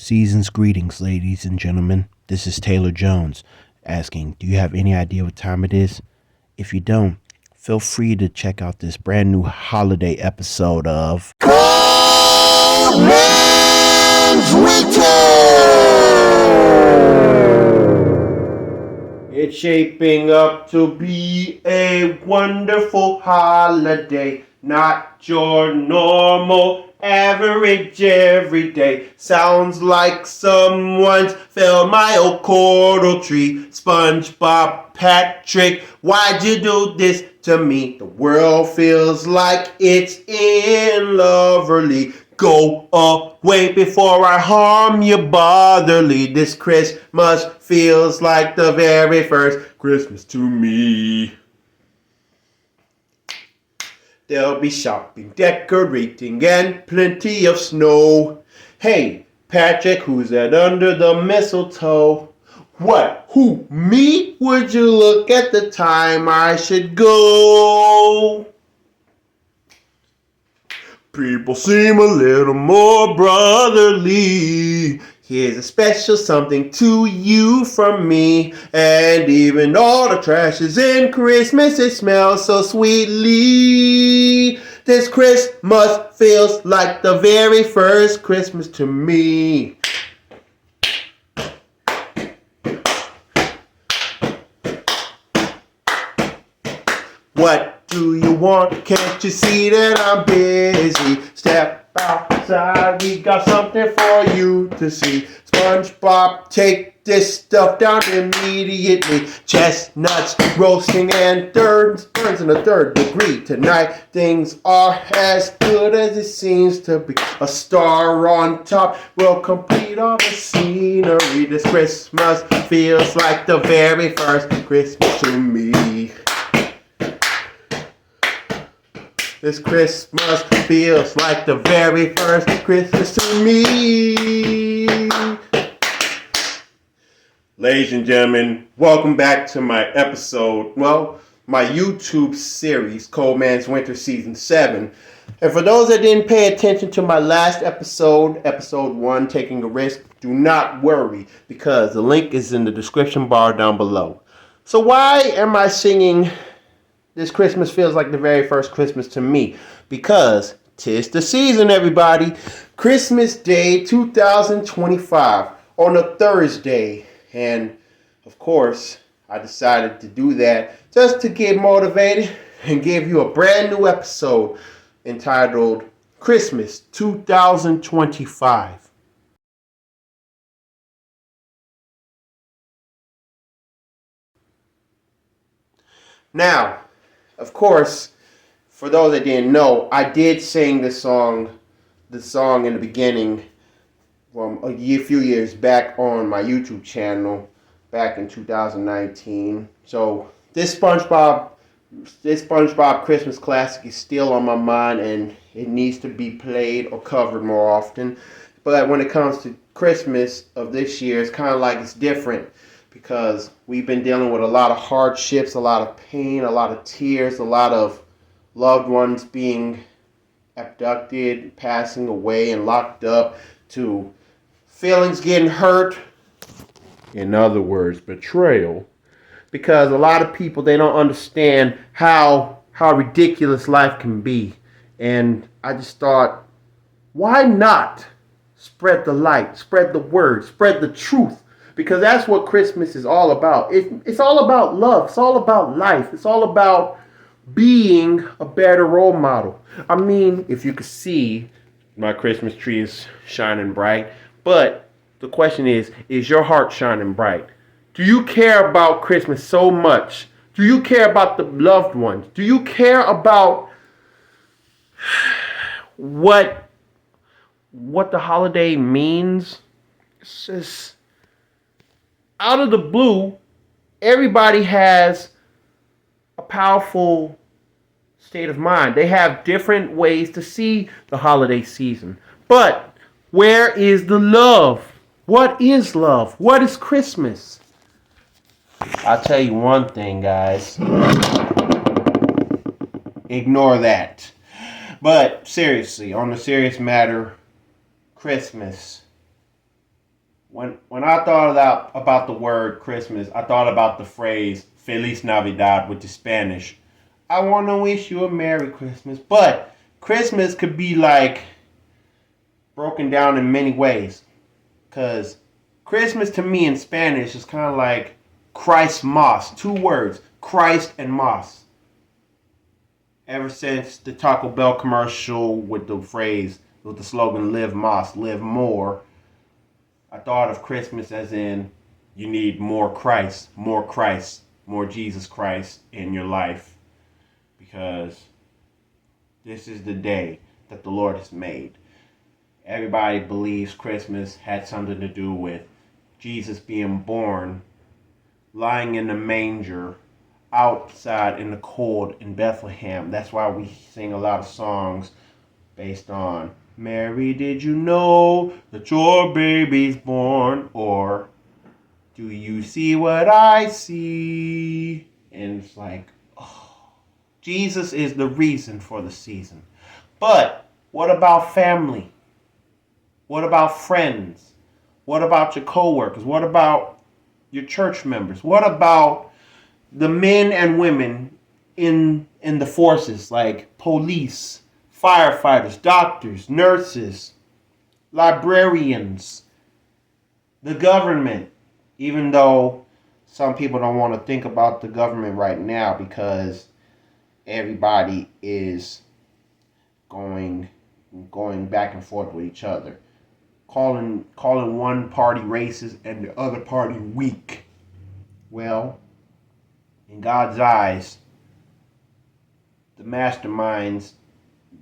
Season's greetings, ladies and gentlemen. This is Taylor Jones asking, do you have any idea what time it is? If you don't, feel free to check out this brand new holiday episode of Cold Man's Return. It's shaping up to be a wonderful holiday, not your normal average every day. Sounds like someone's felled my old coral tree. SpongeBob, Patrick, why'd you do this to me? The world feels like it's in loverly. Go away before I harm you botherly. This Christmas feels like the very first Christmas to me. There'll be shopping, decorating, and plenty of snow. Hey, Patrick, who's that under the mistletoe? What? Who? Me? Would you look at the time I should go? People seem a little more brotherly. Here's a special something to you from me. And even all the trash is in Christmas, it smells so sweetly. This Christmas feels like the very first Christmas to me. What do you want? Can't you see that I'm busy? Step outside, we got something for you to see. SpongeBob, take this stuff down immediately. Chestnuts roasting and burns in the third degree. Tonight things are as good as it seems to be. A star on top will complete all the scenery. This Christmas feels like the very first Christmas to me. This Christmas feels like the very first Christmas to me. Ladies and gentlemen, welcome back to my my YouTube series, Cold Man's Winter Season 7. And for those that didn't pay attention to my last episode, episode 1, Taking a Risk, do not worry, because the link is in the description bar down below. So why am I singing This Christmas Feels Like the Very First Christmas to Me? Because 'tis the season, everybody. Christmas Day 2025 on a Thursday. And of course, I decided to do that just to get motivated and give you a brand new episode entitled Christmas 2025. Now, of course, for those that didn't know, I did sing the song in the beginning from a few years back on my YouTube channel back in 2019. So this SpongeBob Christmas classic is still on my mind, and it needs to be played or covered more often. But when it comes to Christmas of this year, it's kind of like it's different, because we've been dealing with a lot of hardships, a lot of pain, a lot of tears, a lot of loved ones being abducted, passing away, and locked up, to feelings getting hurt. In other words, betrayal. Because a lot of people, they don't understand how ridiculous life can be. And I just thought, why not spread the light, spread the word, spread the truth? Because that's what Christmas is all about. It's all about love. It's all about life. It's all about being a better role model. I mean, if you could see, my Christmas tree is shining bright. But the question is your heart shining bright? Do you care about Christmas so much? Do you care about the loved ones? Do you care about what the holiday means? It's just out of the blue, everybody has a powerful state of mind. They have different ways to see the holiday season. But where is the love? What is love? What is Christmas? I'll tell you one thing, guys. Ignore that. But seriously, on a serious matter, Christmas When I thought about the word Christmas, I thought about the phrase Feliz Navidad, which is Spanish. I want to wish you a Merry Christmas. But Christmas could be like broken down in many ways. Because Christmas to me in Spanish is kind of like Christ Mas. Two words, Christ and Mas. Ever since the Taco Bell commercial with the phrase, with the slogan Live Mas, live more, I thought of Christmas as in you need more Christ, more Jesus Christ in your life. Because this is the day that the Lord has made. Everybody believes Christmas had something to do with Jesus being born, lying in the manger, outside in the cold in Bethlehem. That's why we sing a lot of songs based on Mary, did you know that your baby's born? Or do you see what I see? And it's like, oh, Jesus is the reason for the season. But what about family? What about friends? What about your coworkers? What about your church members? What about the men and women in the forces like police, firefighters, doctors, nurses, librarians, the government? Even though some people don't want to think about the government right now because everybody is going back and forth with each other, calling one party racist and the other party weak. Well, in God's eyes, the masterminds,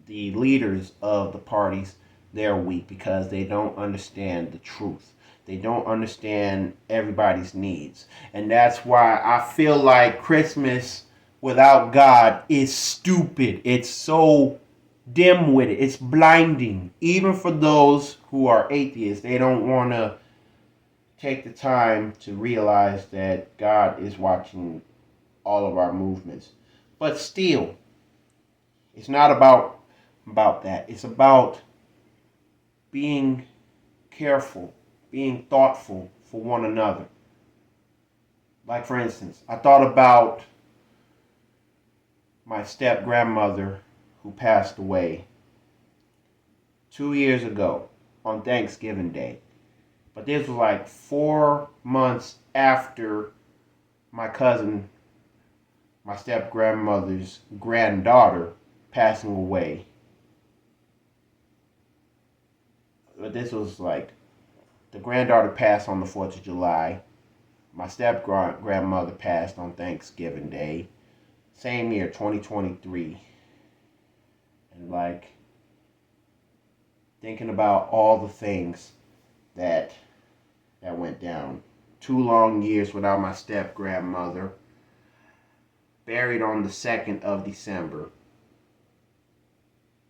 the leaders of the parties, they're weak because they don't understand the truth. They don't understand everybody's needs. And that's why I feel like Christmas without God is stupid. It's so dim-witted. It's blinding. Even for those who are atheists, they don't want to take the time to realize that God is watching all of our movements. But still, it's not about that. It's about being careful, being thoughtful for one another. Like, for instance, I thought about my step grandmother who passed away 2 years ago on Thanksgiving Day. But this was like 4 months after my cousin, my step grandmother's granddaughter, passing away. But this was like the granddaughter passed on the 4th of July. My step grandmother passed on Thanksgiving Day. Same year, 2023. And like thinking about all the things that went down. 2 long years without my step grandmother. Buried on the 2nd of December.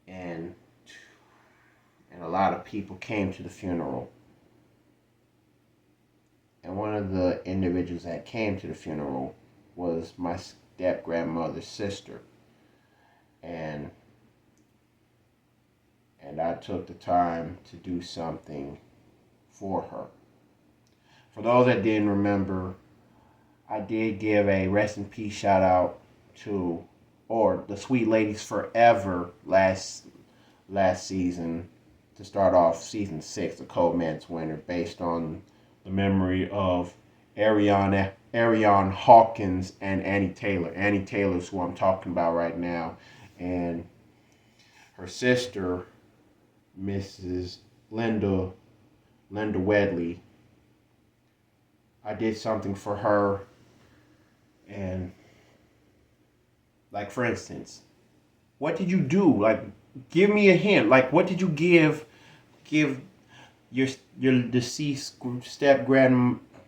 And a lot of people came to the funeral. And one of the individuals that came to the funeral was my step grandmother's sister. And I took the time to do something for her. For those that didn't remember, I did give a rest in peace shout out to, or the Sweet Ladies Forever last season, to start off season 6, the Cold Man's Winter, based on the memory of Ariane Hawkins and Annie Taylor. Annie Taylor's who I'm talking about right now, and her sister, Mrs. Linda Wedley. I did something for her, and like, for instance, what did you do? Like, give me a hint. Like, what did you give your deceased step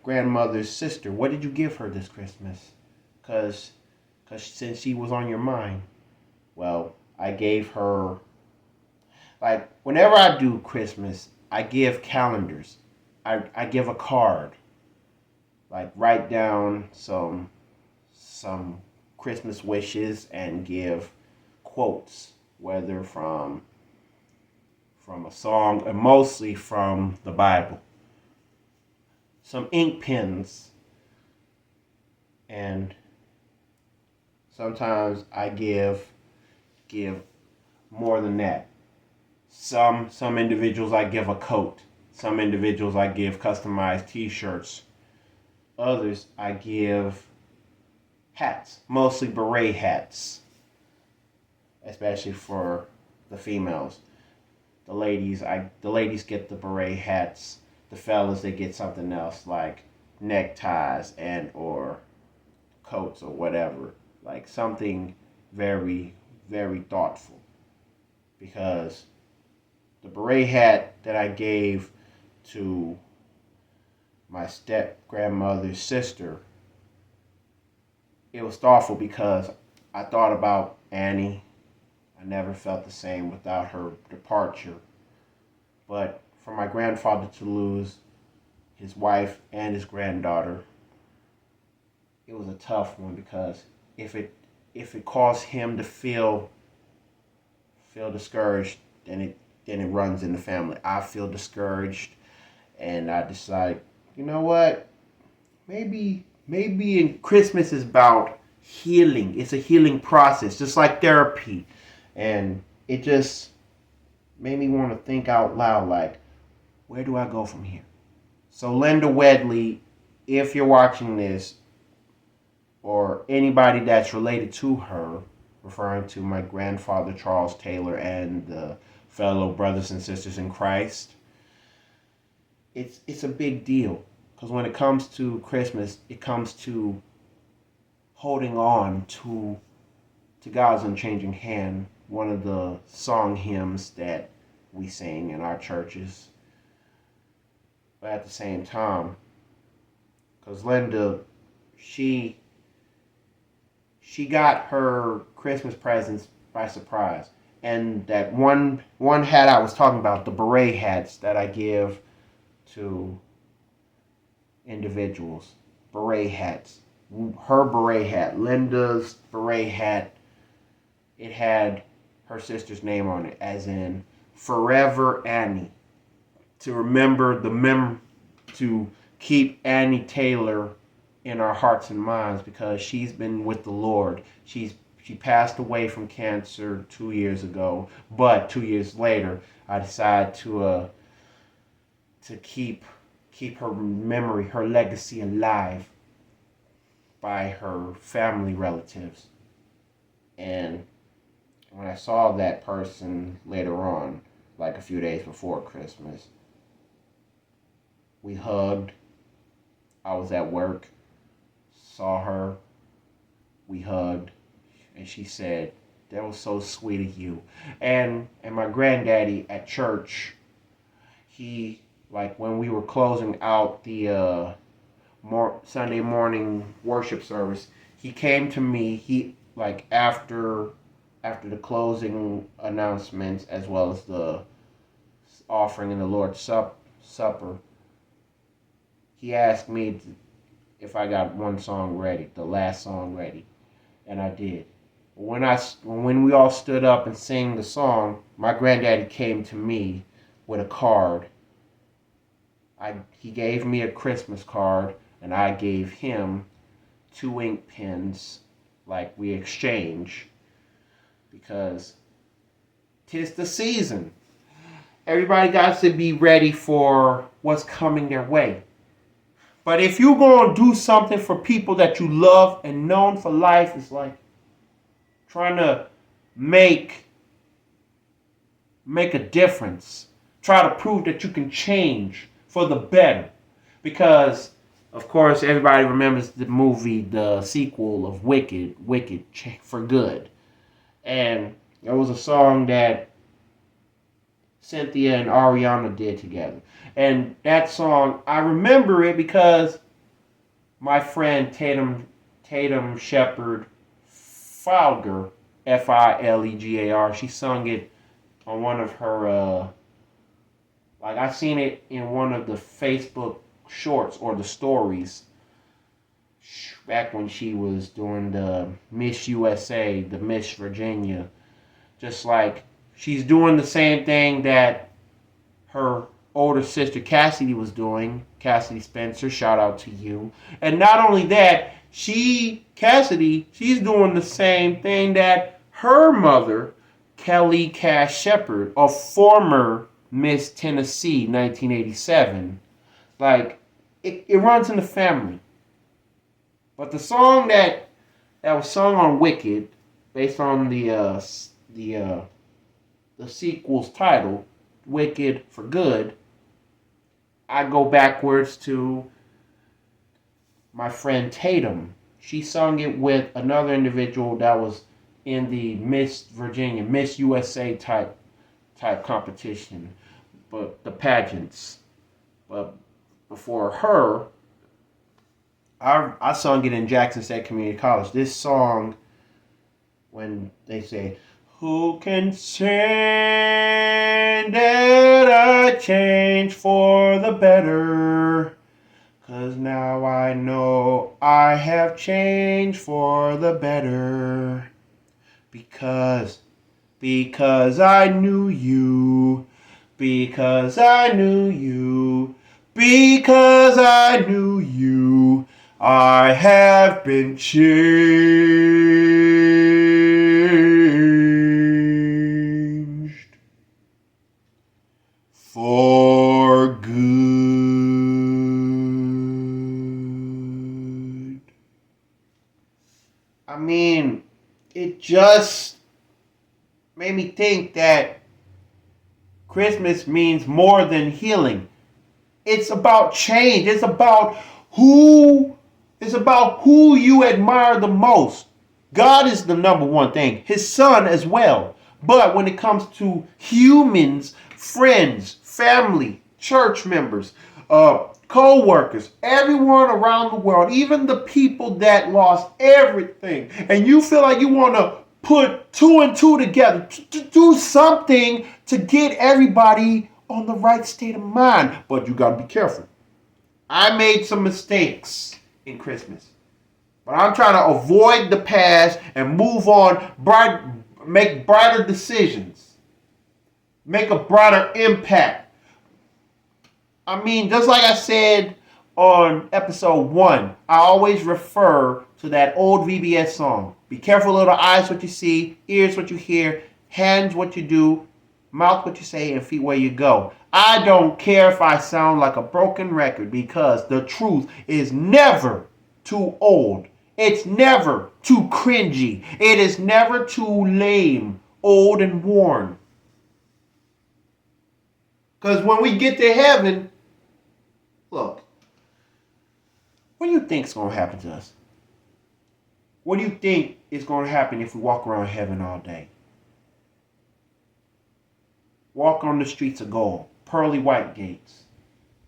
grandmother's sister? What did you give her this Christmas? Cause since she was on your mind, well, I gave her, like, whenever I do Christmas, I give calendars. I give a card. Like, write down some Christmas wishes and give quotes, whether from a song, and mostly from the Bible. some ink pens, and sometimes I give more than that. Some individuals I give a coat. Some individuals I give customized T-shirts. Others I give hats, mostly beret hats, especially for the females. The ladies get the beret hats. The fellas, they get something else like neckties and or coats or whatever, like something very, very thoughtful. Because the beret hat that I gave to my step grandmother's sister, it was thoughtful because I thought about Annie. I never felt the same without her departure. But for my grandfather to lose his wife and his granddaughter, it was a tough one because if it caused him to feel discouraged, then it runs in the family. I feel discouraged, and I decide, you know what? Maybe in Christmas is about healing. It's a healing process, just like therapy, and it just made me want to think out loud, like, where do I go from here? So Linda Wedley, if you're watching this, or anybody that's related to her, referring to my grandfather Charles Taylor and the fellow brothers and sisters in Christ, it's a big deal. Because when it comes to Christmas, it comes to holding on to God's unchanging hand, one of the song hymns that we sing in our churches. But at the same time, because Linda, she got her Christmas presents by surprise. And that one hat I was talking about, the beret hats that I give to individuals, beret hats. Her beret hat, Linda's beret hat, it had her sister's name on it, as in Forever Annie. To remember to keep Annie Taylor in our hearts and minds, because she's been with the Lord. She passed away from cancer 2 years ago, but 2 years later, I decided to keep her memory, her legacy alive by her family relatives. And when I saw that person later on, like a few days before Christmas, we hugged. I was at work, saw her, we hugged, and she said, "That was so sweet of you." And my granddaddy at church, he, like when we were closing out the Sunday morning worship service, he came to me. He, like, after the closing announcements, as well as the offering and the Lord's Supper, he asked me if I got one song ready, the last song ready, and I did. When we all stood up and sang the song, my granddaddy came to me with a card. He gave me a Christmas card, and I gave him 2 ink pens, like we exchange, because 'tis the season. Everybody got to be ready for what's coming their way. But if you're going to do something for people that you love and known for life, it's like trying to make a difference. Try to prove that you can change for the better. Because, of course, everybody remembers the movie, the sequel of Wicked for Good. And there was a song that Cynthia and Ariana did together. And that song, I remember it because my friend Tatum Shepard Filegar, Filegar, she sung it on one of her, I seen it in one of the Facebook shorts or the stories back when she was doing the Miss USA, the Miss Virginia. Just like she's doing the same thing that her older sister Cassidy was doing. Cassidy Spencer, shout out to you. And not only that, she's doing the same thing that her mother, Kelly Cash Shepherd, a former Miss Tennessee 1987. Like, it runs in the family. But the song that was sung on Wicked, based on the sequel's title, Wicked for Good, I go backwards to my friend Tatum. She sung it with another individual that was in the Miss Virginia, Miss USA type competition, but the pageants. But before her, I sung it in Jackson State Community College. This song, when they say, "Who can say that I change for the better? 'Cause now I know I have changed for the better. Because I knew you. Because I knew you. Because I knew you. I have been changed for good." I mean, it just made me think that Christmas means more than healing. It's about change. It's about who you admire the most. God is the number one thing. His son as well. But when it comes to humans, friends, family, church members, co-workers, everyone around the world, even the people that lost everything, and you feel like you want to put two and two together, to do something to get everybody on the right state of mind. But you got to be careful. I made some mistakes in Christmas, but I'm trying to avoid the past and move on, make brighter decisions, make a brighter impact. I mean, just like I said on episode 1, I always refer to that old VBS song. Be careful, little eyes, what you see, ears, what you hear, hands, what you do, mouth, what you say, and feet, where you go. I don't care if I sound like a broken record, because the truth is never too old. It's never too cringy. It is never too lame, old, and worn. Because when we get to heaven, look, what do you think is going to happen to us? What do you think is going to happen if we walk around heaven all day? Walk on the streets of gold, pearly white gates,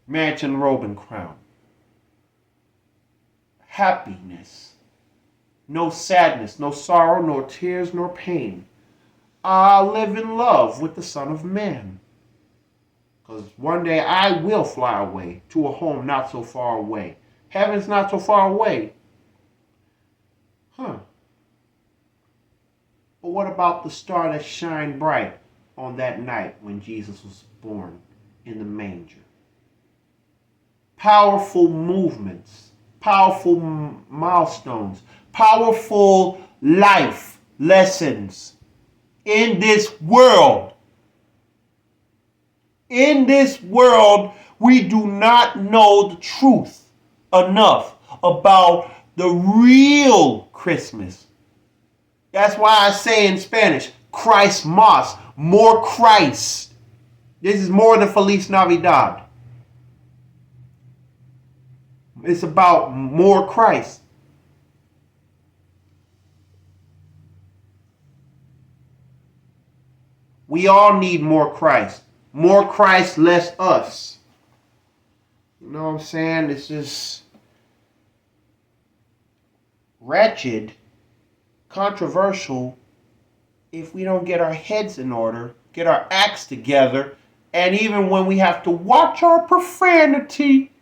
mansion, robe, and crown. Happiness. No sadness, no sorrow, nor tears, nor pain. I'll live in love with the Son of Man. Because one day I will fly away to a home not so far away. Heaven's not so far away. But what about the star that shined bright on that night when Jesus was born in the manger? Powerful movements, powerful milestones, powerful life lessons in this world. In this world, we do not know the truth enough about the real Christmas. That's why I say in Spanish, Christ mas, more Christ. This is more than Feliz Navidad. It's about more Christ. We all need more Christ. More Christ, less us. You know what I'm saying? It's just wretched, controversial, if we don't get our heads in order, get our acts together, and even when we have to watch our profanity,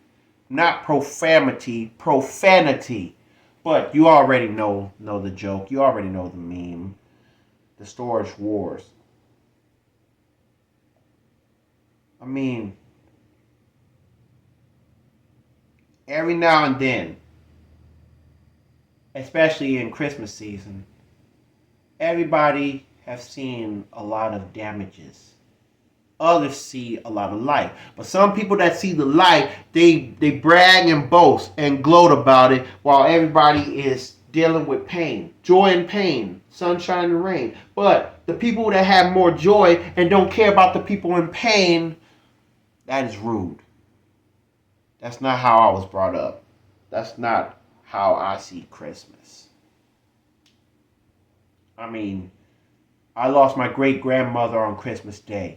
not profanity, profanity. But you already know the joke. You already know the meme. The Storage Wars. I mean, every now and then, especially in Christmas season, everybody have seen a lot of damages. Others see a lot of light. But some people that see the light, they brag and boast and gloat about it, while everybody is dealing with pain. Joy and pain, sunshine and rain. But the people that have more joy and don't care about the people in pain, that is rude. That's not how I was brought up. That's not how I see Christmas. I mean, I lost my great-grandmother on Christmas Day.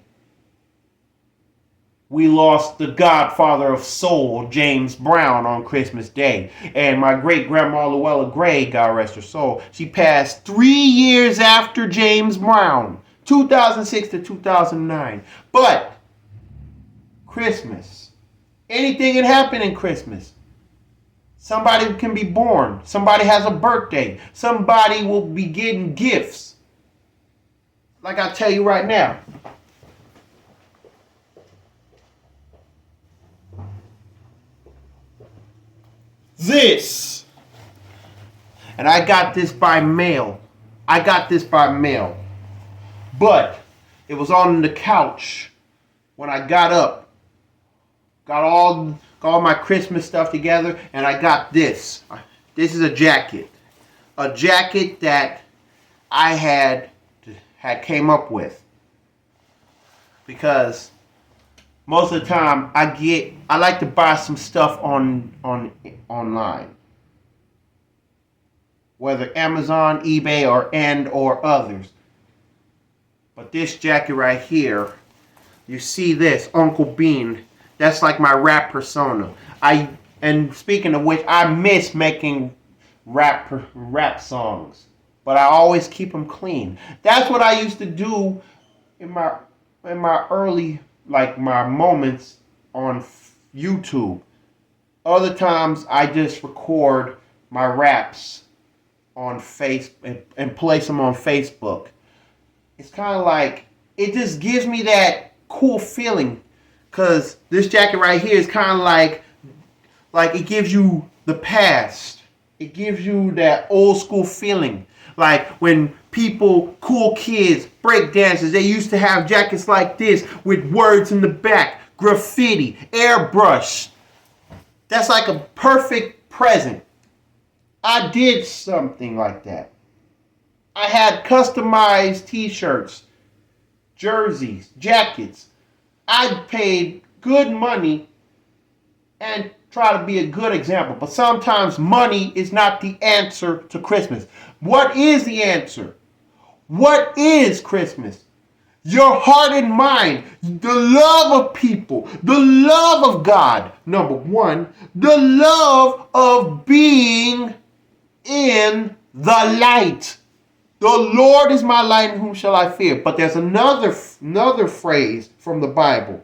We lost the godfather of soul, James Brown, on Christmas Day. And my great-grandma, Luella Gray, God rest her soul, she passed 3 years after James Brown, 2006 to 2009. But Christmas, anything can happen in Christmas. Somebody can be born. Somebody has a birthday. Somebody will be getting gifts. Like I tell you right now. This. And I got this by mail. But it was on the couch when I got up. Got all my Christmas stuff together, and I got this. This is a jacket. A jacket that I had came up with. Because most of the time I like to buy some stuff online. Whether Amazon, eBay, or others. But this jacket right here, you see this, Uncle Bean. That's like my rap persona. And speaking of which, I miss making rap songs, but I always keep them clean. That's what I used to do in my early, like, my moments on YouTube. Other times I just record my raps on Facebook and place them on Facebook. It's kind of like, it just gives me that cool feeling. Because this jacket right here is kind of like it gives you the past. It gives you that old school feeling. Like when people, cool kids, break dancers, they used to have jackets like this with words in the back, graffiti, airbrush. That's like a perfect present. I did something like that. I had customized t-shirts, jerseys, jackets. I paid good money and try to be a good example. But sometimes money is not the answer to Christmas. What is the answer? What is Christmas? Your heart and mind, the love of people, the love of God. Number one, the love of being in the light. The Lord is my light, and whom shall I fear? But there's another phrase from the Bible.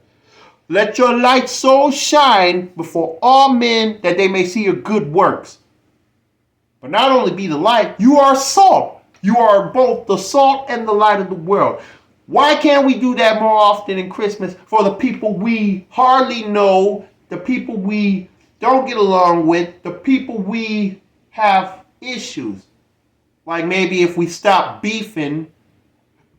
Let your light so shine before all men that they may see your good works. But not only be the light, you are salt. You are both the salt and the light of the world. Why can't we do that more often in Christmas for the people we hardly know, the people we don't get along with, the people we have issues? Like maybe if we stop beefing,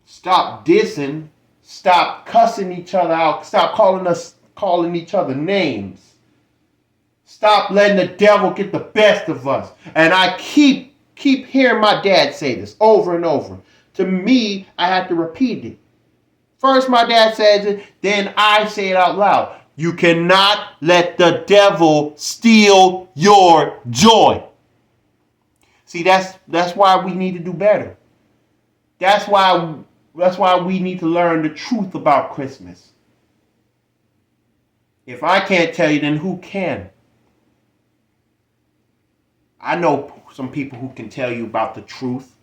stop dissing, stop cussing each other out, stop calling each other names. Stop letting the devil get the best of us. And I keep hearing my dad say this over and over. To me, I have to repeat it. First my dad says it, then I say it out loud. You cannot let the devil steal your joy. See, that's why we need to do better. That's why we need to learn the truth about Christmas. If I can't tell you, then who can? I know some people who can tell you about the truth.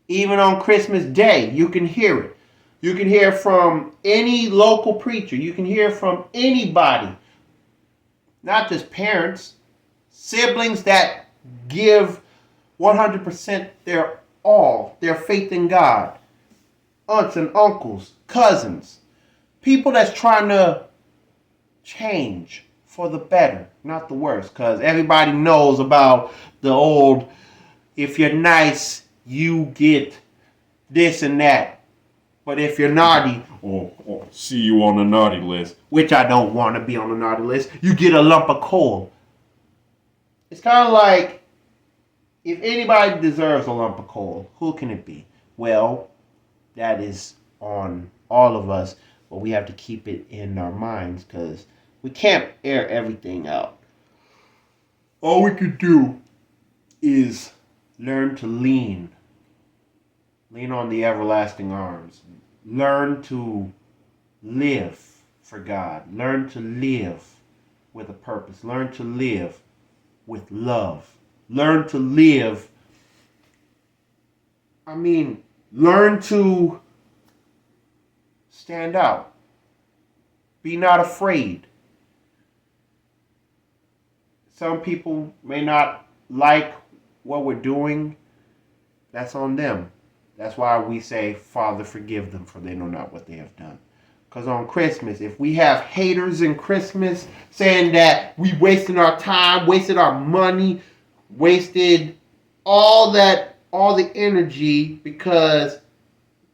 Even on Christmas Day, you can hear it. You can hear from any local preacher. You can hear from anybody. Not just parents. Siblings that give 100% their all, their faith in God. Aunts and uncles, cousins. People that's trying to change for the better, not the worse. Because everybody knows about the old, if you're nice, you get this and that. But if you're naughty, see you on the naughty list. which I don't want to be on the naughty list, you get a lump of coal. It's kind of like, if anybody deserves a lump of coal, who can it be? Well, that is on all of us, but we have to keep it in our minds because we can't air everything out. All we could do is learn to lean. Lean on the everlasting arms. Learn to live for God. Learn to live with a purpose. Learn to live with love. Learn to live. Learn to stand out. Be not afraid. Some people may not like what we're doing. That's on them. That's why we say, Father, forgive them, for they know not what they have done. Because on Christmas, if we have haters in Christmas saying that we wasted our time, wasted our money, wasted all the energy because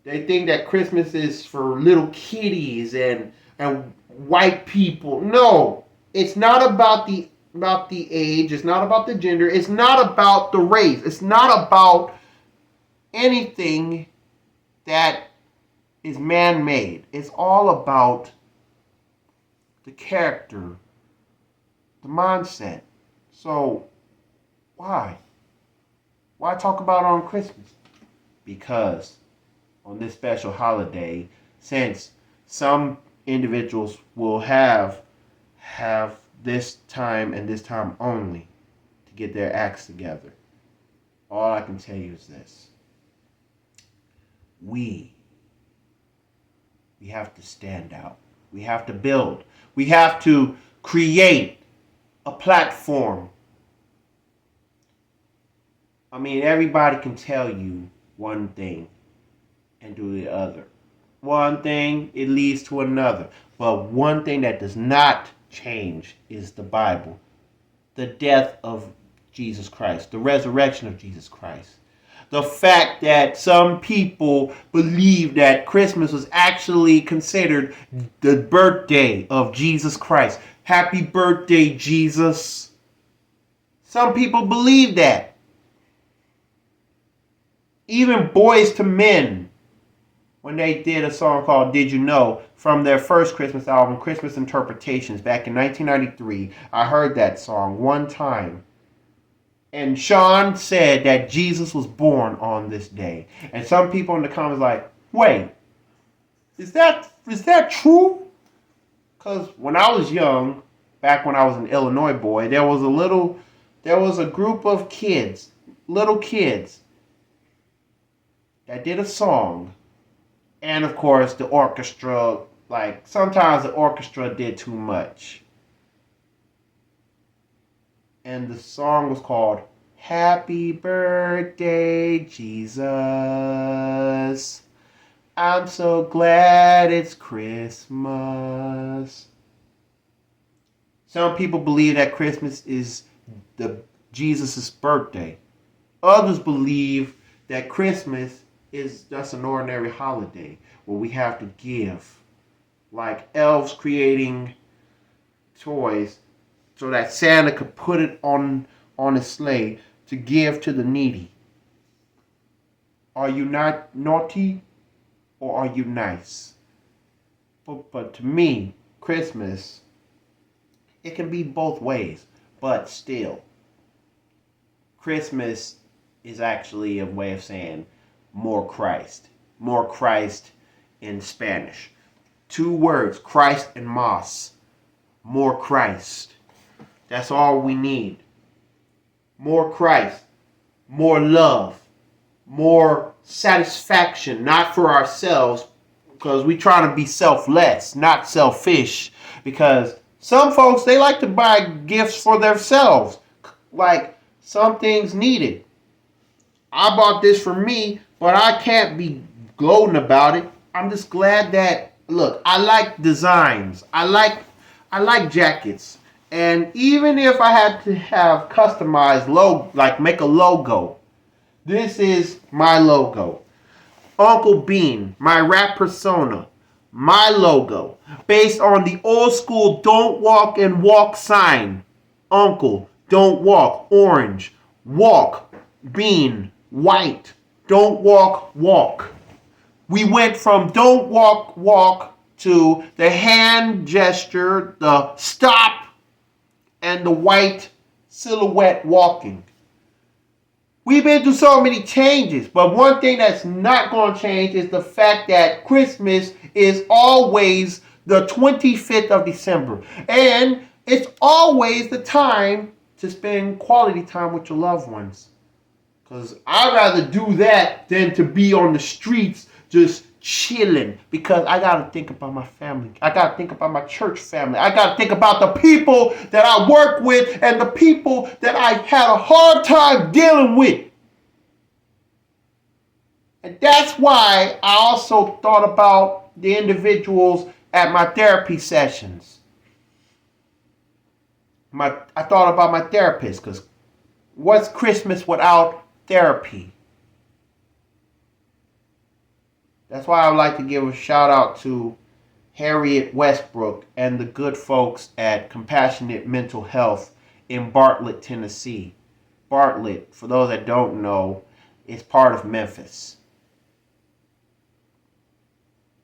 they think that Christmas is for little kiddies and white people. No, it's not about the age. It's not about the gender. It's not about the race. It's not about anything that is man-made. It's all about the character, the mindset. So, why? Why talk about it on Christmas? Because on this special holiday, since some individuals will have this time and this time only to get their acts together, all I can tell you is this. We have to stand out. We have to build. We have to create a platform. Everybody can tell you one thing and do the other. One thing, it leads to another. But one thing that does not change is the Bible. The death of Jesus Christ. The resurrection of Jesus Christ. The fact that some people believe that Christmas was actually considered the birthday of Jesus Christ. Happy birthday, Jesus. Some people believe that. Even Boyz II Men, when they did a song called Did You Know, from their first Christmas album, Christmas Interpretations, back in 1993, I heard that song one time. And Sean said that Jesus was born on this day. And some people in the comments like, wait, is that true? Because when I was young, back when I was an Illinois boy, there was a group of kids, little kids, that did a song. And of course the orchestra, sometimes the orchestra did too much. And the song was called Happy Birthday, Jesus. I'm so glad it's Christmas. Some people believe that Christmas is Jesus' birthday. Others believe that Christmas is just an ordinary holiday where we have to give. Like elves creating toys so that Santa could put it on his sleigh to give to the needy. Are you not naughty or are you nice? But to me, Christmas, it can be both ways. But still, Christmas is actually a way of saying more Christ. More Christ in Spanish. 2 words, Christ and Mas. More Christ. That's all we need. More Christ. More love. More satisfaction. Not for ourselves. Because we try to be selfless. Not selfish. Because some folks, they like to buy gifts for themselves. Like some things needed. I bought this for me. But I can't be gloating about it. I'm just glad that, look, I like designs. I like jackets. And even if I had to have customized logo, like make a logo, this is my logo. Uncle Bean, my rap persona, my logo, based on the old school don't walk and walk sign. Uncle, don't walk, orange. Walk, bean, white. Don't walk, walk. We went from don't walk, walk to the hand gesture, the stop, and the white silhouette walking. We've been through so many changes, but one thing that's not going to change is the fact that Christmas is always the 25th of December. And it's always the time to spend quality time with your loved ones. Because I'd rather do that than to be on the streets just chilling. Because I got to think about my family. I got to think about my church family. I got to think about the people that I work with and the people that I had a hard time dealing with. And that's why I also thought about the individuals at my therapy sessions. I thought about my therapist, because what's Christmas without therapy? That's why I would like to give a shout out to Harriet Westbrook and the good folks at Compassionate Mental Health in Bartlett, Tennessee. Bartlett, for those that don't know, is part of Memphis.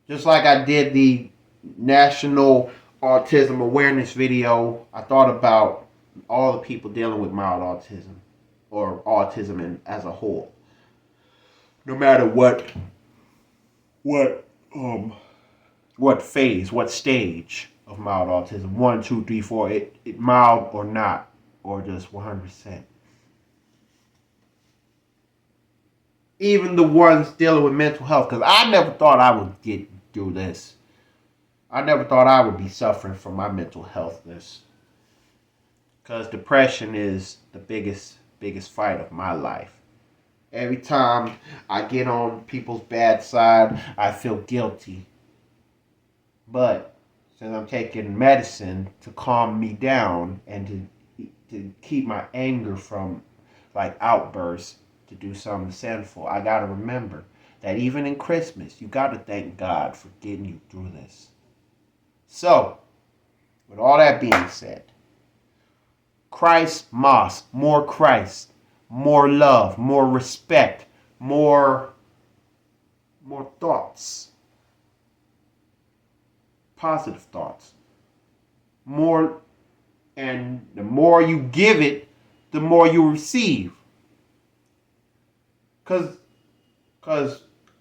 Just like I did the National Autism Awareness video, I thought about all the people dealing with mild autism or autism as a whole. No matter what phase, what stage of mild autism, 1, 2, 3, 4, it mild or not, or just 100%. Even the ones dealing with mental health, because I never thought I would get through this. I never thought I would be suffering from my mental healthness, because depression is the biggest fight of my life. Every time I get on people's bad side, I feel guilty. But since I'm taking medicine to calm me down and to keep my anger from like outbursts, to do something sinful, I gotta remember that even in Christmas, you gotta thank God for getting you through this. So, with all that being said, Christ Mosque, more Christ, more love, more respect, more thoughts, positive thoughts, more, and the more you give it, the more you receive. Cause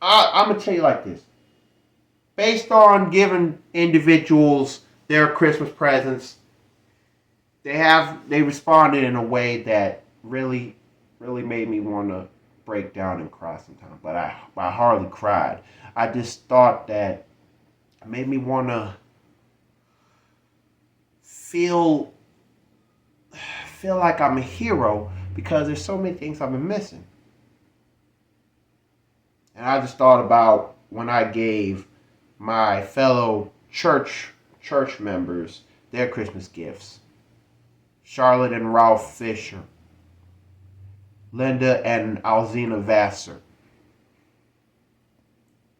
I'm gonna tell you like this. Based on giving individuals their Christmas presents, they responded in a way that really made me want to break down and cry sometimes. But I hardly cried. I just thought that it made me want to feel like I'm a hero, because there's so many things I've been missing. And I just thought about when I gave my fellow church members their Christmas gifts. Charlotte and Ralph Fisher, Linda and Alzina Vassar,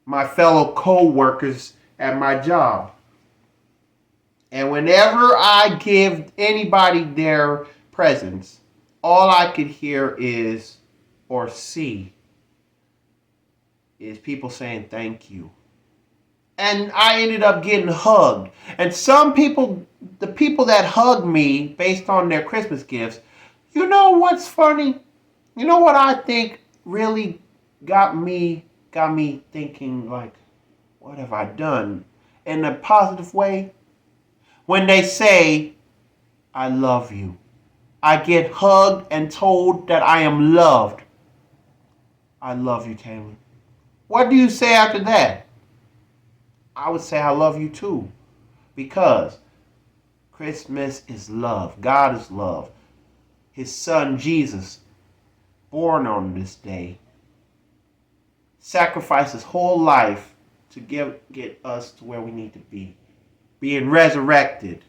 my fellow co-workers at my job. And whenever I give anybody their presents, all I could hear is, or see, is people saying thank you. And I ended up getting hugged. And some people, the people that hugged me based on their Christmas gifts, you know what's funny? You know what I think really got me thinking, like, what have I done? In a positive way? When they say, I love you. I get hugged and told that I am loved. I love you, Taylor. What do you say after that? I would say I love you too. Because Christmas is love. God is love. His son Jesus, born on this day, sacrificed his whole life to get us to where we need to be. Being resurrected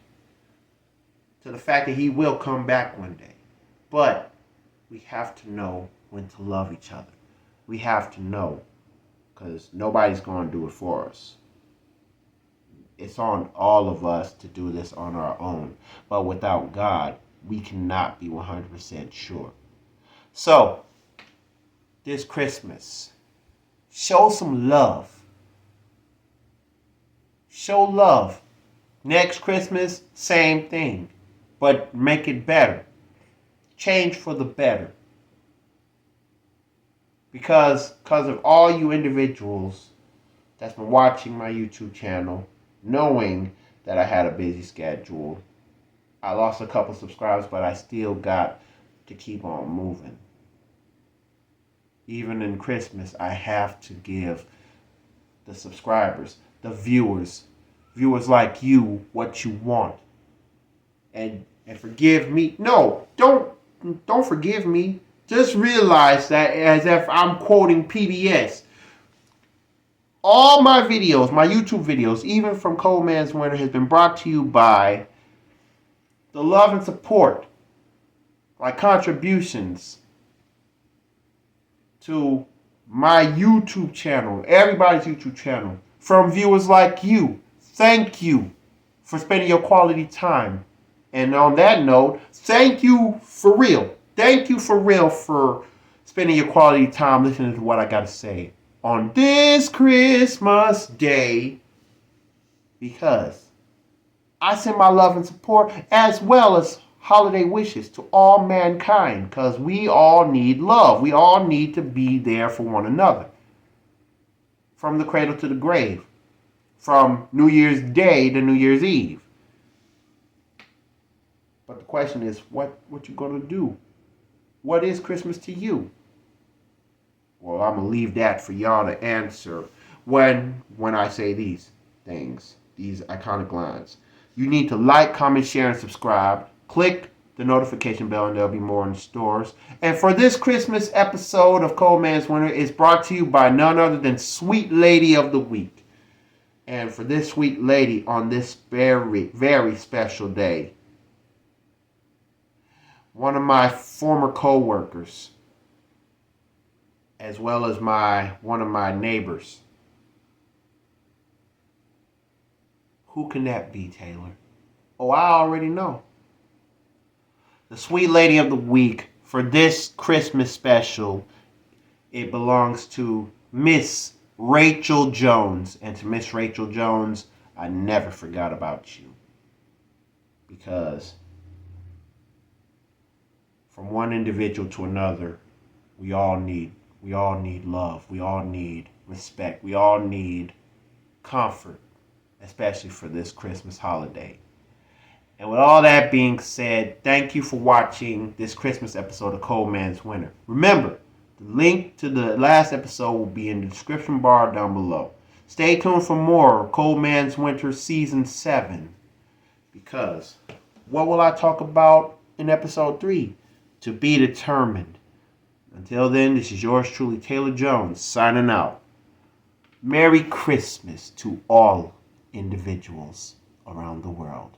to the fact that he will come back one day. But we have to know when to love each other. We have to know, because nobody's going to do it for us. It's on all of us to do this on our own. But without God, we cannot be 100% sure. So, this Christmas, show some love. Show love. Next Christmas, same thing. But make it better. Change for the better. Because of all you individuals that's been watching my YouTube channel, knowing that I had a busy schedule, I lost a couple subscribers, but I still got to keep on moving. Even in Christmas, I have to give the subscribers, the viewers like you, what you want. And forgive me. No, don't forgive me. Just realize that as if I'm quoting PBS. All my videos, my YouTube videos, even from Cold Man's Winter, has been brought to you by the love and support, like contributions to my YouTube channel, everybody's YouTube channel, from viewers like you. Thank you for spending your quality time. And on that note, thank you for real. Thank you for real for spending your quality time listening to what I got to say on this Christmas day, because I send my love and support as well as holiday wishes to all mankind, because we all need love. We all need to be there for one another. From the cradle to the grave. From New Year's Day to New Year's Eve. But the question is, what you gonna do? What is Christmas to you? Well, I'm gonna leave that for y'all to answer when I say these things, these iconic lines. You need to like, comment, share, and subscribe. Click the notification bell and there'll be more in stores. And for this Christmas episode of Cold Man's Winter, is brought to you by none other than Sweet Lady of the Week. And for this sweet lady on this very, very special day, one of my former co-workers, as well as one of my neighbors. Who can that be, Taylor? Oh, I already know. The Sweet Lady of the Week for this Christmas special, it belongs to Miss Rachel Jones. And to Miss Rachel Jones, I never forgot about you. Because from one individual to another, we all need love. We all need respect. We all need comfort, especially for this Christmas holiday. And with all that being said, thank you for watching this Christmas episode of Cold Man's Winter. Remember, the link to the last episode will be in the description bar down below. Stay tuned for more Cold Man's Winter Season 7. Because what will I talk about in episode 3? To be determined. Until then, this is yours truly, Taylor Jones, signing out. Merry Christmas to all individuals around the world.